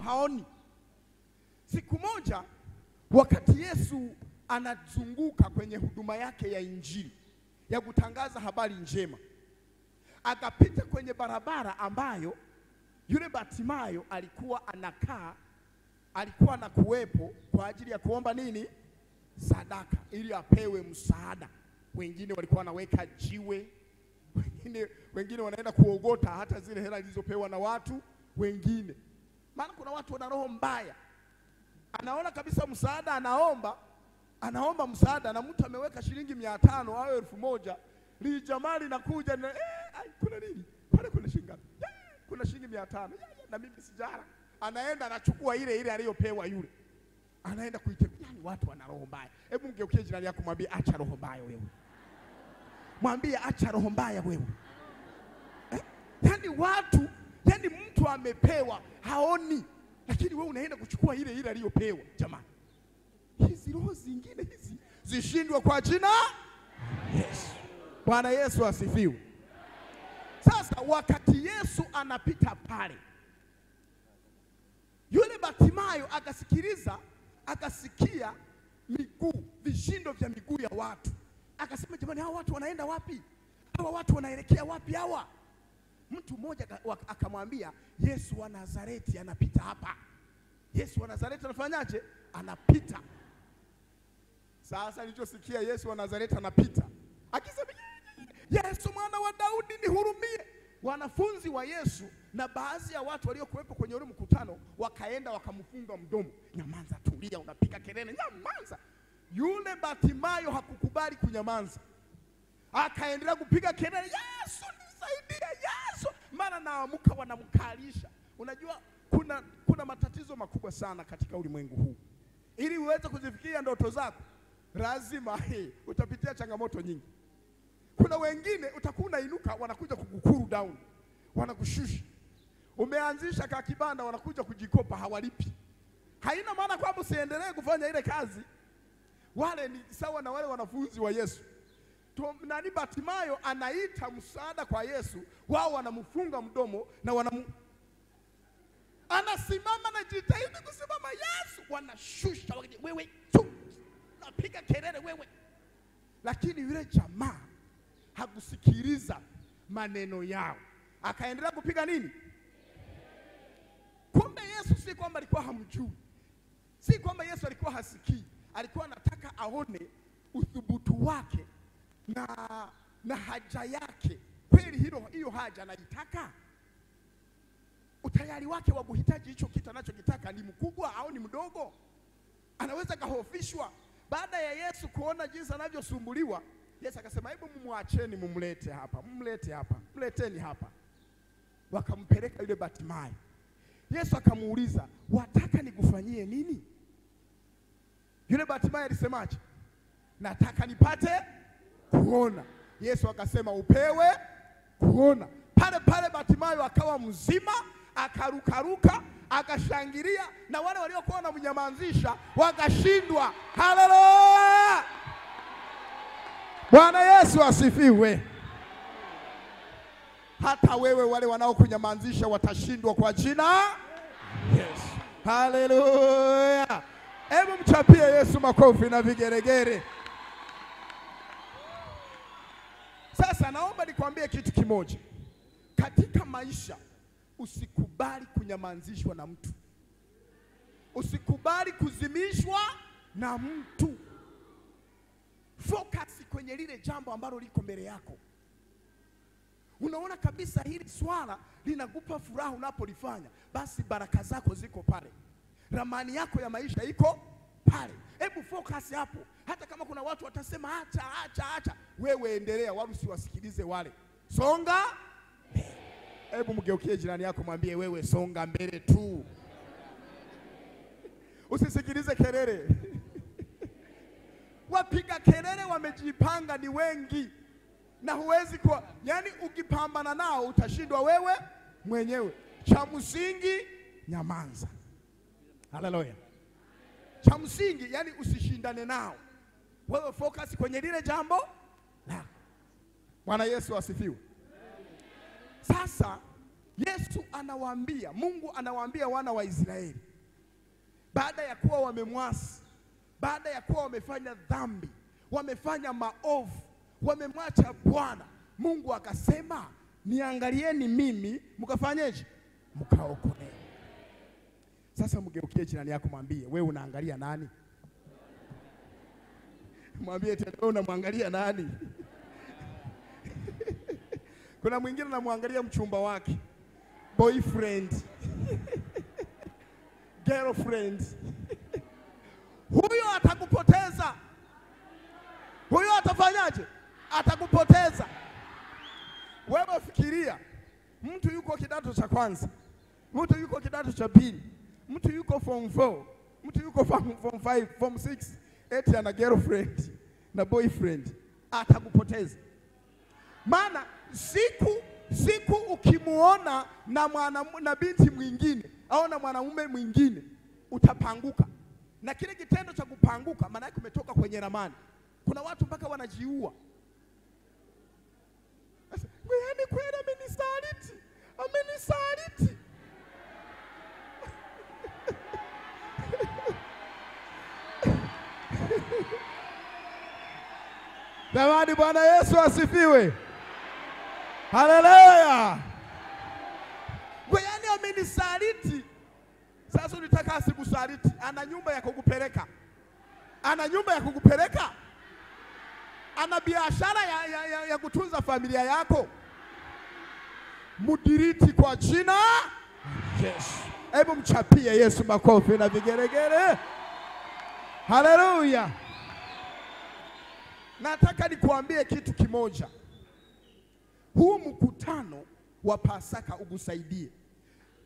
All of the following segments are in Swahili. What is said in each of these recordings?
haoni. Siku moja wakati Yesu anazunguka kwenye huduma yake ya injili ya kutangaza habari njema, akapita kwenye barabara ambayo yule Bartimayo alikuwa anakaa, alikuwa anakuwepo kwa ajili ya kuomba nini? Sadaka, ili apewe msaada. Wengine walikuwa wanaweka jiwe, wengine wanaenda kuogota hata zile hela zilizopewa na watu wengine. Maana kuna watu wana roho mbaya, anaona kabisa msaada, anaomba msaada, na mtu ameweka shilingi 500 au 1000, li jamaa linakuja na kuna nini? Pale kuna shilingi ngapi? Kuna shilingi 500. Na mimi sijara. Anaenda anachukua ile aliyopewa yule. Anaenda kuiteka. Yani watu wana roho mbaya. Hebu mgeukie jirani yako mwambie acha roho mbaya wewe. Mwambie acha roho mbaya wewe. Yani watu, yani mtu amepewa haoni, lakini wewe unaenda kuchukua ile aliyopewa. Jamani, hizi roho zingine hizi zishindwe kwa jina Yesu. Bwana Yesu asifiwe. Sasa wakati Yesu anapita pale, yule Bartimayo akasikiliza, akasikia miguu, vishindo vya miguu ya watu. Akasema, jamani, hawa watu wanaenda wapi? Hawa watu wanaelekea wapi hawa? Mtu mmoja akamwambia, Yesu wa Nazareti anapita hapa. Yesu wa Nazareti anafanyaje? Anapita. Sasa nilichosikia Yesu wa Nazareti anapita, akisema, Yesu mwana wa Daudi nihurumie. Wanafunzi wa Yesu na baadhi ya watu waliokuwepo kwenye ule mkutano wakaenda wakamfunga mdomo. Nyamaza, tulia, unapiga kelele, nyamaza. Yule Bartimayo hakukubali kunyamaza, akaendelea kupiga kelele, Yesu nisaidie, Yesu. Mara naamuka wanamkalisha. Unajua kuna matatizo makubwa sana katika ulimwengu huu. Ili uweze kuzifikia ndoto zako, lazima utapitia changamoto nyingi. Kuna wengine utakuwa unainuka, wanakuja kukukuru down, wanakushusha. Umeanzisha kakibanda, wanakuja kujikopa, hawalipi. Haina maana kwamba usiendelee kufanya ile kazi. Wale ni sawa na wale wanafunzi wa Yesu. Nani Bartimayo anaita msaada kwa Yesu, wao wanamfunga mdomo na anasimama na jitahidi kusimama, Yesu wanashusha, wewe tu napiga kelele wewe. Lakini yule jamaa hakusikiliza maneno yao, akaendelea kupiga nini? Kumbe Yesu si kwamba alikuwa hamjui, si kwamba Yesu alikuwa hasikii. Alikuwa anataka aone uthubutu wake na haja yake. Kweli hiyo haja anaitaka? Utayari wake wa kuhitaji hicho kitu anachokitaka ni mkubwa au ni mdogo? Anaweza kahofishwa. Baada ya Yesu kuona jinsi anavyosumbuliwa, Yesu akasema, hebu mumwacheni, mumlete hapa, mleteni hapa. Wakampeleka yule Bartimayo. Yesu akamuuliza, wataka nikufanyie nini? Yule Bartimayo alisemaje? Nataka nipate kuona. Yesu akasema, upewe kuona. Pale Bartimayo akawa mzima, akarukaruka, akashangilia, na wale waliokuwa wanamnyamazisha wakashindwa. Haleluya! Bwana Yesu asifiwe. Hata wewe wale wanaokunyamazisha watashindwa kwa jina Yesu. Haleluya! Hebu mchapie Yesu makofi na vigeregere. Sasa naomba nikwambie kitu kimoja. Katika maisha usikubali kunyamazishwa na mtu. Usikubali kuzimishwa na mtu. Focus kwenye lile jambo ambalo liko mbele yako. Unaona kabisa hili swala linakupa furaha unapolifanya, basi baraka zako ziko pale. Ramani yako ya maisha iko pale. Hebu focus hapo. Hata kama kuna watu watasema acha, wewe endelea, wala usiwasikilize wale. Songa mbele. Hebu mgeukie jirani yako mwambie, wewe songa mbele tu. Usisikilize kelele. Wapiga kelele wamejipanga ni wengi, na huwezi kwa, yani ukipambana nao utashindwa wewe mwenyewe. Cha msingi nyamaza. Haleluya. Cha msingi yani usishindane nao. Wewe focus kwenye lile jambo la. Bwana Yesu asifiwe. Sasa Yesu Yesu anawaambia, Mungu anawaambia wana wa Israeli, baada ya kuwa wamemwasi, baada ya kuwa wamefanya dhambi, wamefanya maovu, wamemwacha Bwana, Mungu akasema, niangalieni mimi mkafanyeje? Mkaokolewe. Sasa mgeukie jirani yako, mwambie, wewe unaangalia nani? Mwambie tena, wewe unamwangalia nani? Kuna mwingine anamwangalia mchumba wake, boyfriend, girlfriend. Huyo atakupoteza. Huyo atafanyaje? Atakupoteza. Wewe fikiria, mtu yuko kidato cha kwanza, mtu yuko kidato cha pili, mtu yuko form 4, mtu yuko form 5, form 6, eti ana girlfriend na boyfriend. Atakupoteza. Maana siku ukimuona na binti mwingine au na mwanamume mwingine, utapanguka. Na kile kitendo cha kupanguka maana yake umetoka kwenye ramani. Kuna watu mpaka wanajiua. Yaani kweli amenisaliti. Amenisaliti. Jamani, Bwana Yesu asifiwe. Haleluya. Yaani amenisaliti. Sasa unataka asikusaliti? Ana nyumba ya kukupeleka. Ana nyumba ya kukupeleka. Ana biashara ya kutunza familia yako. Mudiriti kwa jina Yesu. Hebu mchapie Yesu makofi na vigeregere. Haleluya. Nataka nikuambie kitu kimoja. Huu mkutano wa Pasaka ugusaidie.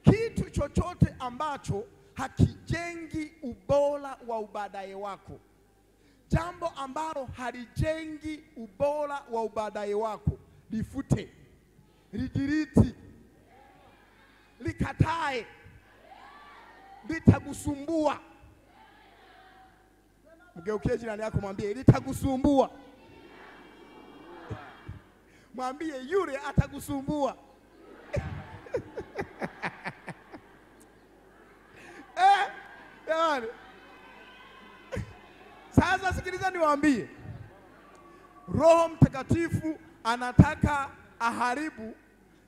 Kitu chochote ambacho hakijengi ubora wa ubadaye wako, jambo ambalo halijengi ubora wa ubadaye wako, lifute, lidiriti, likatae, litakusumbua. Mgeukie jirani yako, mwambie litakusumbua. Mwambie yule atakusumbua. Yaani. Sasa sikiliza niwaambie. Roho Mtakatifu anataka aharibu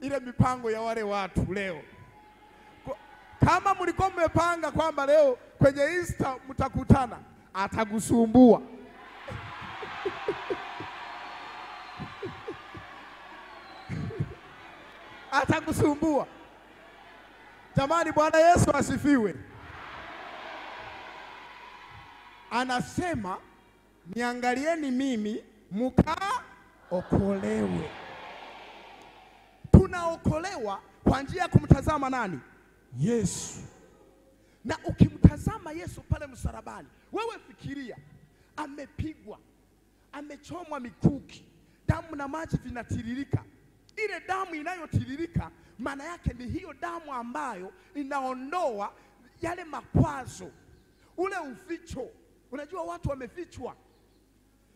ile mipango ya wale watu leo. Kama mlikuwa mmepanga kwamba leo kwenye Easter mtakutana, atakusumbua. Atakusumbua. Jamani, Bwana Yesu asifiwe. Anasema, niangalieni mimi mkaokolewe. Tunaokolewa kwa njia ya kumtazama nani? Yesu. Na ukimtazama Yesu pale msalabani, wewe fikiria, amepigwa, amechomwa mikuki, damu na maji vinatiririka. Ile damu inayotiririka maana yake ni hiyo damu ambayo inaondoa yale makwazo, ule uficho. Unajua watu wamefichwa.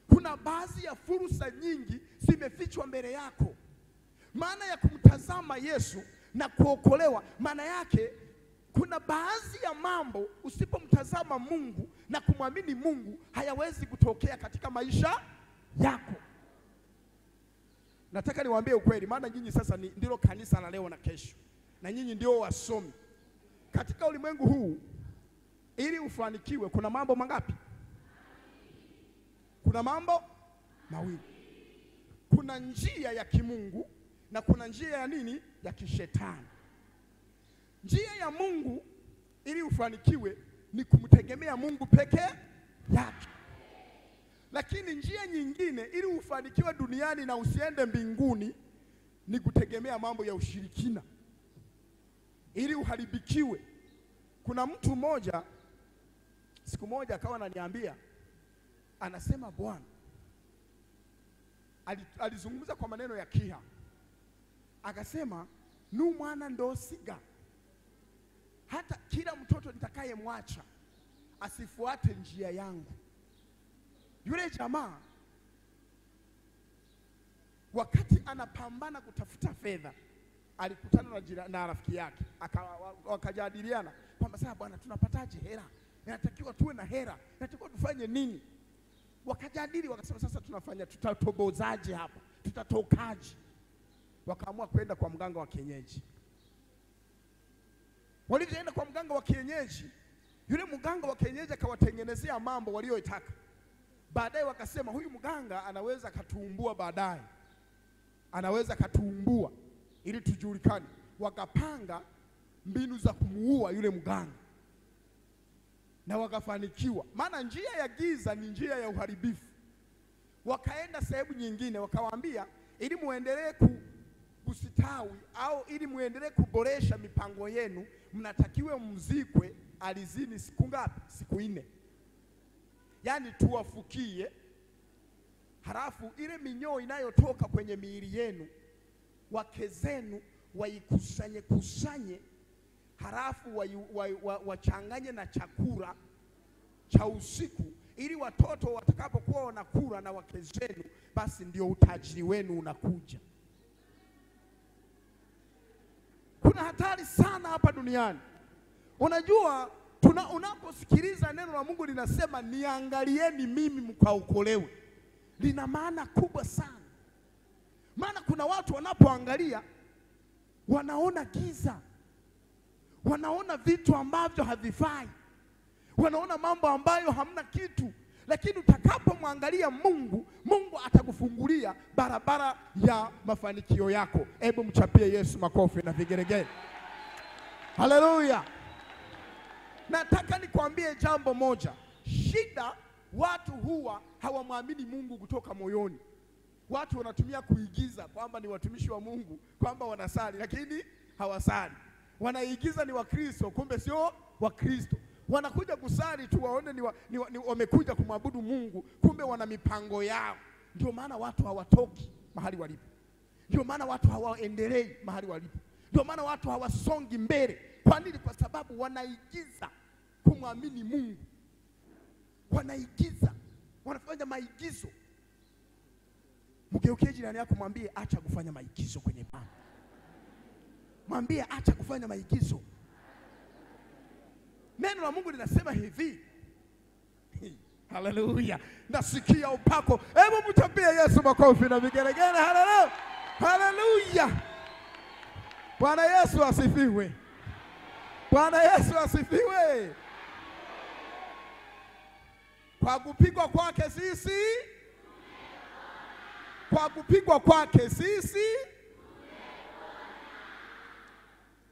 Kuna baadhi ya fursa nyingi zimefichwa mbele yako. Maana ya kumtazama Yesu na kuokolewa, maana yake kuna baadhi ya mambo usipomtazama Mungu na kumwamini Mungu hayawezi kutokea katika maisha yako. Nataka niwaambie ukweli, maana nyinyi sasa ndilo kanisa la leo na kesho, na nyinyi ndio wasomi. Katika ulimwengu huu, ili ufanikiwe, kuna mambo mangapi? Kuna mambo mawili. Kuna njia ya kimungu na kuna njia ya nini? Ya kishetani. Njia ya Mungu ili ufanikiwe ni kumtegemea Mungu peke yake. Lakini njia nyingine ili ufanikiwe duniani na usiende mbinguni ni kutegemea mambo ya ushirikina ili uharibikiwe. Kuna mtu mmoja siku moja akawa ananiambia, anasema Bwana, alizungumza kwa maneno ya Kiha, akasema nu mwana ndosiga, hata kila mtoto nitakayemwacha asifuate njia yangu. Yule jamaa wakati anapambana kutafuta fedha, alikutana na rafiki yake, wakajadiliana kwamba sasa bwana, tunapataje hela? Inatakiwa tuwe na hela, inatakiwa tufanye nini? Wakajadili, wakasema sasa tutatobozaje hapa? Tutatokaje? Wakaamua kwenda kwa mganga wa kienyeji. Walipoenda kwa mganga wa kienyeji, yule mganga wa kienyeji akawatengenezea mambo waliyotaka. Baadaye wakasema huyu mganga anaweza katuumbua baadaye. Anaweza katuumbua ili tujulikane. Wakapanga mbinu za kumuua yule mganga. Na wakafanikiwa. Maana njia ya giza ni njia ya uharibifu. Wakaenda sehemu nyingine, wakawaambia ili muendelee kusitawi au ili muendelee kuboresha mipango yenu, mnatakiwa mzikwe alizini siku ngapi? Siku 4. Yaani tuwafukie, halafu ile minyoo inayotoka kwenye miili yenu wake zenu waikusanye, halafu wachanganye na chakula cha usiku, ili watoto watakapokuwa wanakula na wake zenu, basi ndio utajiri wenu unakuja. Kuna hatari sana hapa duniani. Unajua, unaposikiliza neno la Mungu linasema niangalieni mimi mkaokolewe, lina maana kubwa sana. Maana kuna watu wanapoangalia wanaona giza, wanaona vitu ambavyo havifai, wanaona mambo ambayo hamna kitu. Lakini utakapomwangalia Mungu, Mungu atakufungulia barabara ya mafanikio yako. Hebu mchapie Yesu makofi na vigeregere. Haleluya. Nataka nikwambie jambo moja. Shida, watu huwa hawamwamini Mungu kutoka moyoni. Watu wanatumia kuigiza kwamba ni watumishi wa Mungu, kwamba wanasali lakini hawasali. Wanaigiza ni Wakristo, kumbe sio Wakristo. Wanakuja kusali tu waone ni wamekuja kumwabudu Mungu, kumbe wana mipango yao. Ndio maana watu hawatoki mahali walipo. Ndio maana watu hawaendelei mahali walipo. Ndio maana watu hawasongi mbele. Kwa nini? Kwa sababu wanaigiza kumwamini Mungu. Wanaigiza, wanafanya maigizo. Mgeukie jirani yako, mwambie acha kufanya maigizo kwenye imani. Mwambie acha kufanya maigizo. Neno la Mungu linasema hivi. Haleluya. Nasikia upako. Hebu mtapie Yesu makofi na vigelegele. Haleluya. Haleluya. Bwana Yesu asifiwe. Bwana Yesu asifiwe. Kwa kupigwa kwake sisi, kwa kupigwa kwake sisi,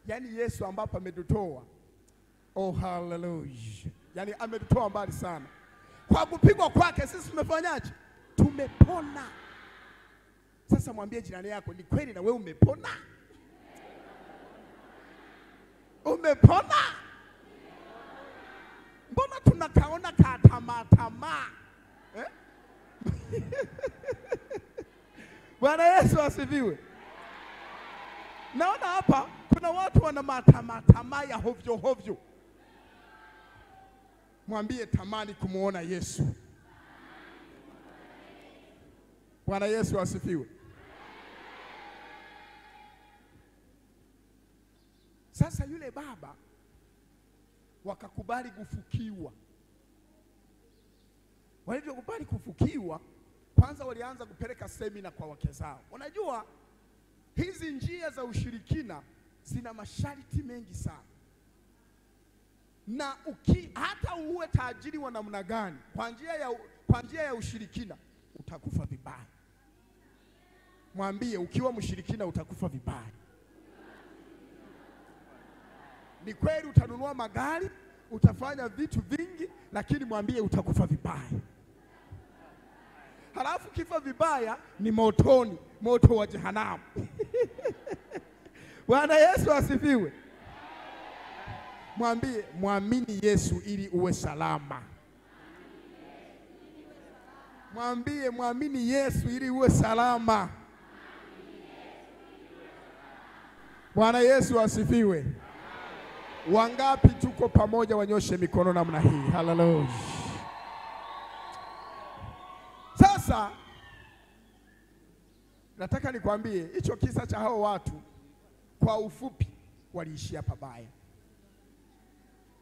yani Yesu ambapo ametutoa. Oh, hallelujah. Yani ametutoa mbali sana. Kwa kupigwa kwake sisi tumefanyaje? Tumepona. Sasa mwambie jirani yako, ni kweli na wewe umepona? Umepona? Mbona tunakaona katamaa? Bwana Yesu asifiwe. Naona hapa kuna watu wana matamaa ya hovyo. Mwambie tamani kumuona Yesu. Bwana Yesu asifiwe. Sasa yule baba wakakubali kufukiwa. Walipokubali kufukiwa, kwanza walianza kupeleka semina kwa wake zao. Unajua hizi njia za ushirikina zina masharti mengi sana. Na hata uwe tajiri wa namna gani, kwa njia ya ushirikina utakufa vibaya. Mwambie ukiwa mshirikina utakufa vibaya. Ni kweli utanunua magari, utafanya vitu vingi, lakini mwambie utakufa vibaya. Halafu kifa vibaya ni motoni, moto wa jehanamu. Bwana Yesu asifiwe. Mwambie muamini Yesu ili uwe salama. Mwambie muamini Yesu ili uwe salama. Bwana Yesu asifiwe. Wangapi tuko pamoja, wanyoshe mikono namna hii. Hallelujah. Sasa nataka nikwambie hicho kisa cha hao watu Kwa ufupi waliishia pabaya.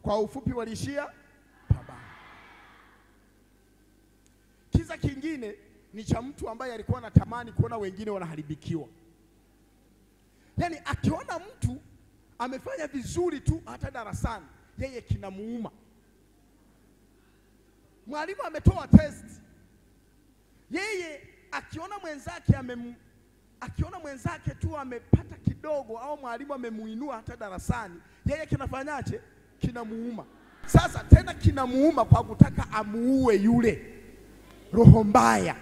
Kwa ufupi waliishia pabaya. Kisa kingine ni cha mtu ambaye alikuwa anatamani kuona wengine wanaharibikiwa. Yaani akiona mtu amefanya vizuri tu hata darasani, yeye kinamuuma. Mwalimu ametoa test, yeye akiona mwenzake tu amepata kidogo au mwalimu amemuinua hata darasani, yeye kinafanyaje? Kinamuuma. Sasa tena kinamuuma kwa kutaka amuue yule. Roho mbaya.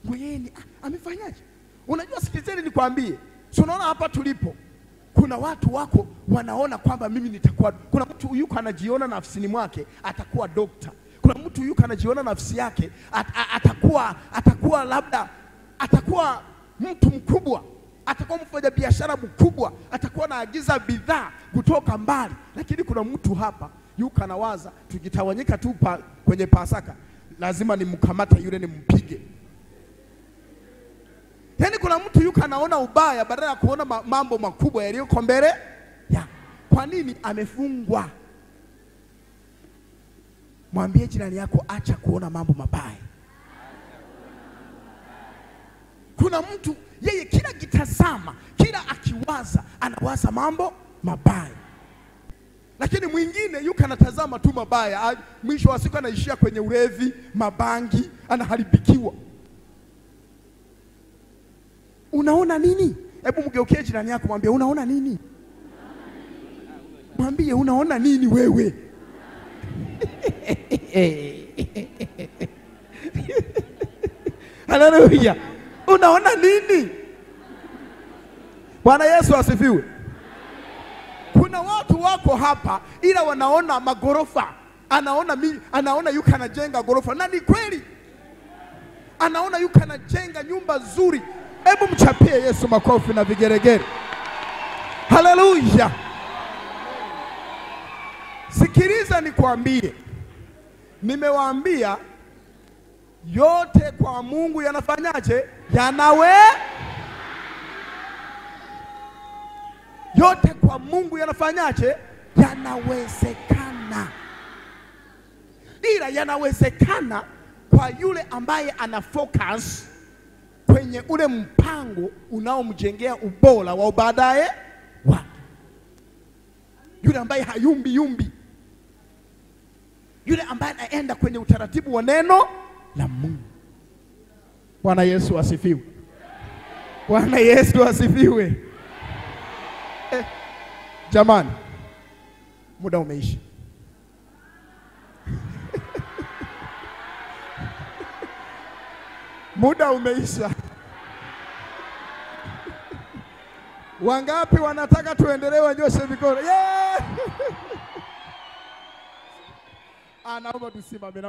Mwenyewe amefanyaje? Unajua, sikizeni nikwambie. Si unaona hapa tulipo kuna watu wako wanaona kwamba mimi nitakuwa, kuna mtu yuko anajiona nafsini mwake atakuwa dokta. Kuna mtu yuko anajiona nafsi yake atakuwa labda atakuwa mtu mkubwa, atakuwa mfanya biashara mkubwa, atakuwa anaagiza bidhaa kutoka mbali. Lakini kuna mtu hapa yuko anawaza tukitawanyika tu kwenye Pasaka lazima nimkamata yule nimpige. Yaani kuna mtu yuko anaona ubaya badala ya kuona mambo makubwa yaliyoko mbele ya. Kwa nini? Amefungwa. Mwambie jirani yako acha kuona mambo mabaya. Kuna mtu yeye kila kitazama, kila akiwaza anawaza mambo mabaya. Lakini mwingine yuko anatazama tu mabaya, mwisho wa siku anaishia kwenye ulevi, mabangi, anaharibikiwa. Unaona nini? Hebu mgeukie jirani yako mwambie unaona nini? Mwambie unaona nini wewe? Haleluya. Unaona nini? Bwana Yesu asifiwe. Kuna watu wako hapa ila wanaona magorofa. Anaona yuko anajenga gorofa. Na ni kweli. Anaona yuko anajenga nyumba nzuri. Hebu mchapie Yesu makofi na vigeregere. Haleluya. Sikiliza nikwambie. Nimewaambia yote kwa Mungu yanafanyaje? Yote kwa Mungu yanafanyaje? Yanawezekana. Ila yanawezekana kwa yule ambaye ana focus kwenye ule mpango unaomjengea ubora wa baadaye wake. Yule ambaye hayumbi yumbi. Yule ambaye anaenda kwenye utaratibu wa neno la Mungu. Bwana Yesu asifiwe. Bwana Yesu asifiwe. Jamani, muda umeisha. Muda umeisha. Wangapi wanataka tuendelee? Wanyoshe mikono. Yeah! Naomba tusimame.